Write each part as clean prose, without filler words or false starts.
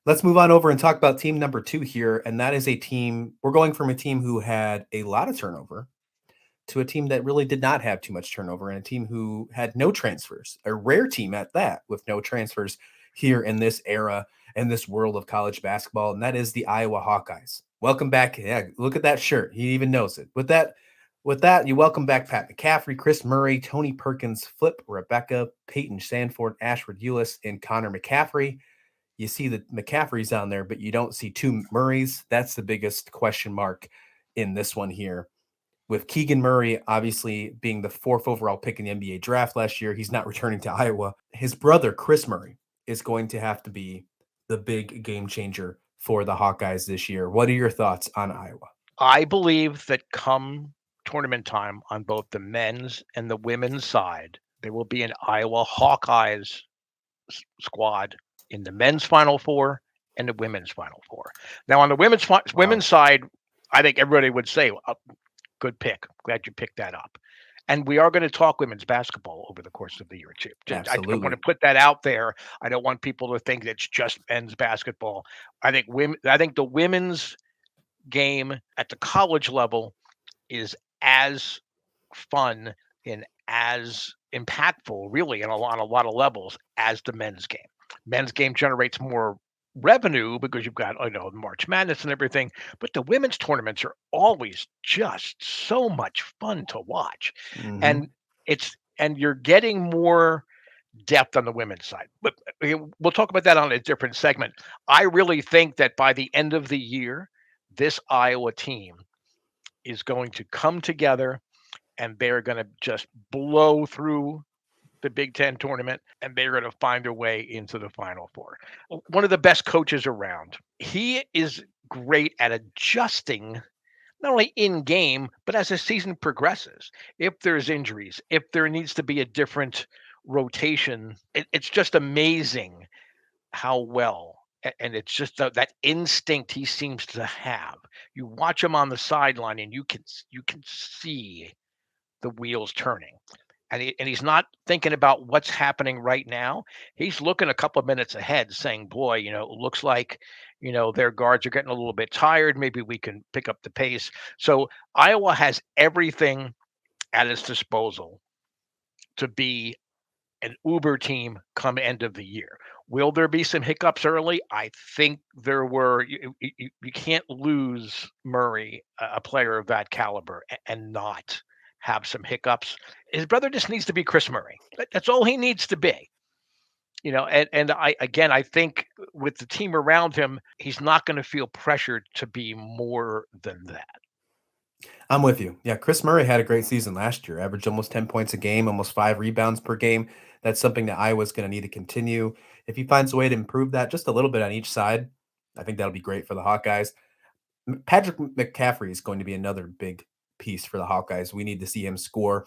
Let's move on over and talk about team number 2 here, and that is a team we're going from a team who had a lot of turnover to a team that really did not have too much turnover and a team who had no transfers, a rare team at that with no transfers here in this era and this world of college basketball, and that is the Iowa Hawkeyes. Welcome back. Yeah, look at that shirt. He even knows it. With that, you welcome back Pat McCaffrey, Chris Murray, Tony Perkins, Flip Rebecca, Peyton Sanford, Ashford Eulis, and Connor McCaffrey. You see the McCaffreys on there, but you don't see two Murrays. That's the biggest question mark in this one here. With Keegan Murray obviously being the 4th overall pick in the NBA draft last year, he's not returning to Iowa. His brother, Chris Murray, is going to have to be the big game changer for the Hawkeyes this year. What are your thoughts on Iowa? I believe that come tournament time on both the men's and the women's side, there will be an Iowa Hawkeyes squad in the men's Final Four and the women's Final Four. Now, on the women's side, I think everybody would say, good pick. Glad you picked that up. And we are going to talk women's basketball over the course of the year too. I want to put that out there. I don't want people to think that it's just men's basketball. I think the women's game at the college level is as fun and as impactful, really, on a lot of levels as the men's game. Men's game generates more revenue because you've got March Madness and everything, but the women's tournaments are always just so much fun to watch, and you're getting more depth on the women's side. But we'll talk about that on a different segment. I really think that by the end of the year, this Iowa team is going to come together and they're going to just blow through the Big Ten tournament and they're going to find their way into the Final Four. One of the best coaches around. He is great at adjusting not only in game, but as the season progresses. If there's injuries, if there needs to be a different rotation, it's just amazing how well. And it's just that instinct he seems to have. You watch him on the sideline, and you can see the wheels turning, and he's not thinking about what's happening right now. He's looking a couple of minutes ahead, saying, "Boy, it looks like their guards are getting a little bit tired. Maybe we can pick up the pace." So Iowa has everything at its disposal to be an uber team come end of the year. Will there be some hiccups early? I think there were. You can't lose Murray, a player of that caliber, and not have some hiccups. His brother just needs to be Chris Murray. That's all he needs to be. I think with the team around him, he's not going to feel pressured to be more than that. I'm with you. Yeah, Chris Murray had a great season last year, averaged almost 10 points a game, almost 5 rebounds per game. That's something that Iowa's going to need to continue. If he finds a way to improve that just a little bit on each side, I think that'll be great for the Hawkeyes. Patrick McCaffrey is going to be another big piece for the Hawkeyes. We need to see him score,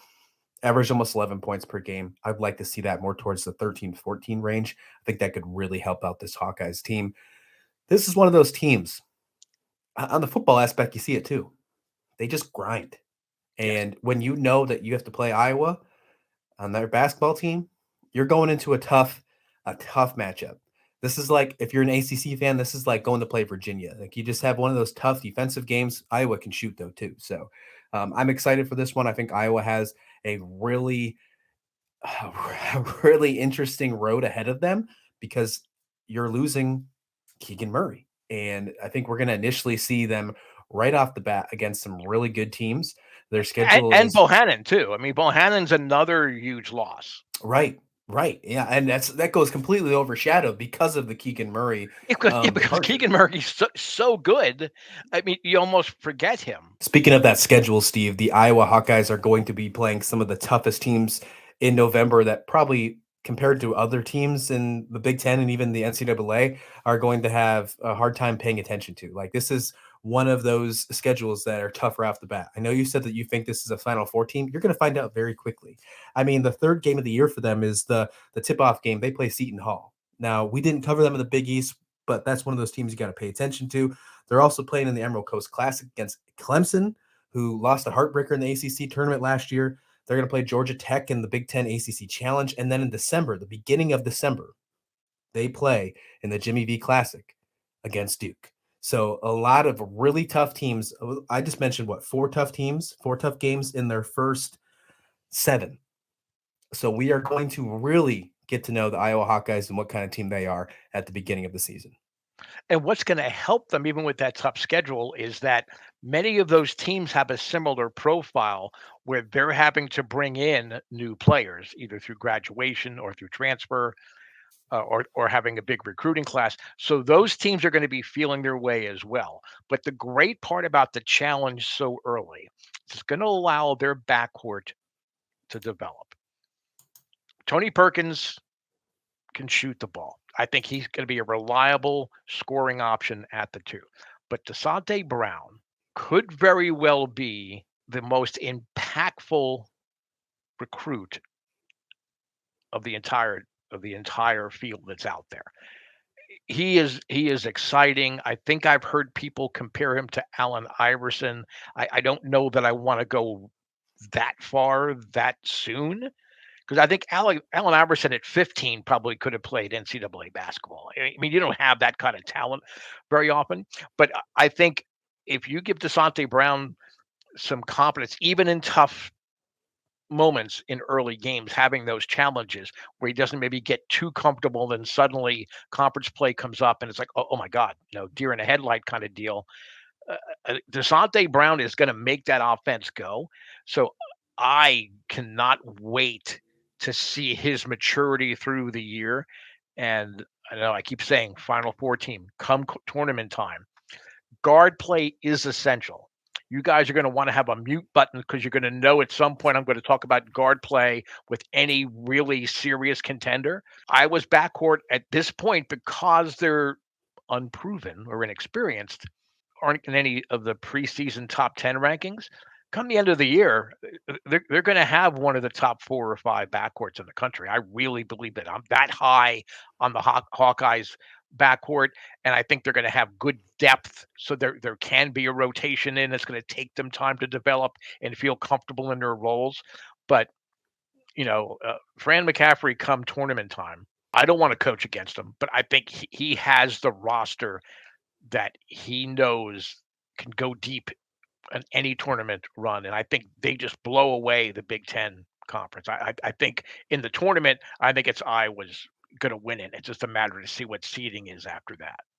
average almost 11 points per game. I'd like to see that more towards the 13-14 range. I think that could really help out this Hawkeyes team. This is one of those teams. On the football aspect, you see it too. They just grind. And when you know that you have to play Iowa on their basketball team, you're going into a tough matchup. This is like, if you're an ACC fan, this is like going to play Virginia. Like, you just have one of those tough defensive games. Iowa can shoot though too. So I'm excited for this one. I think Iowa has a really interesting road ahead of them because you're losing Keegan Murray. And I think we're going to initially see them right off the bat against some really good teams. Their schedule and Bohannon too. I mean, Bohannon's another huge loss. Right. Yeah, and that goes completely overshadowed because of the Keegan Murray. Because Keegan Murray's so good. I mean, you almost forget him. Speaking of that schedule, Steve, the Iowa Hawkeyes are going to be playing some of the toughest teams in November that probably, compared to other teams in the Big Ten and even the NCAA, are going to have a hard time paying attention to. Like, this is one of those schedules that are tougher off the bat. I know you said that you think this is a Final Four team. You're going to find out very quickly. I mean, the third game of the year for them is the tip-off game. They play Seton Hall. Now, we didn't cover them in the Big East, but that's one of those teams you got to pay attention to. They're also playing in the Emerald Coast Classic against Clemson, who lost a heartbreaker in the ACC tournament last year. They're going to play Georgia Tech in the Big Ten ACC Challenge. And then in December, the beginning of December, they play in the Jimmy V Classic against Duke. So a lot of really tough teams. I just mentioned what, four tough teams, four tough games in their first seven. So we are going to really get to know the Iowa Hawkeyes and what kind of team they are at the beginning of the season. And what's going to help them, even with that tough schedule, is that many of those teams have a similar profile where they're having to bring in new players, either through graduation or through transfer, or having a big recruiting class. So those teams are going to be feeling their way as well. But the great part about the challenge so early, it's going to allow their backcourt to develop. Tony Perkins can shoot the ball. I think he's going to be a reliable scoring option at the two. But DeSante Brown could very well be the most impactful recruit of the entire field that's out there. He is exciting. I think I've heard people compare him to Allen Iverson. I don't know that I want to go that far that soon, because I think Allen Iverson at 15 probably could have played NCAA basketball. I mean, you don't have that kind of talent very often, but I think if you give DeSante Brown some confidence, even in tough moments in early games, having those challenges where he doesn't maybe get too comfortable, then suddenly conference play comes up and it's like, oh my God, deer in a headlight kind of deal. DeSante Brown is going to make that offense go. So I cannot wait to see his maturity through the year. And I know I keep saying Final Four team come tournament time. Guard play is essential. You guys are going to want to have a mute button because you're going to know at some point I'm going to talk about guard play with any really serious contender. Iowa's backcourt at this point, because they're unproven or inexperienced, aren't in any of the preseason top 10 rankings. Come the end of the year, they're going to have one of the top 4 or 5 backcourts in the country. I really believe that. I'm that high on the Hawkeyes backcourt, and I think they're going to have good depth. So there can be a rotation in. It's going to take them time to develop and feel comfortable in their roles. But Fran McCaffrey come tournament time, I don't want to coach against him, but I think he has the roster that he knows can go deep in any tournament run, and I think they just blow away the Big Ten conference. I think in the tournament, I think it's Iowa's going to win it. It's just a matter to see what seeding is after that.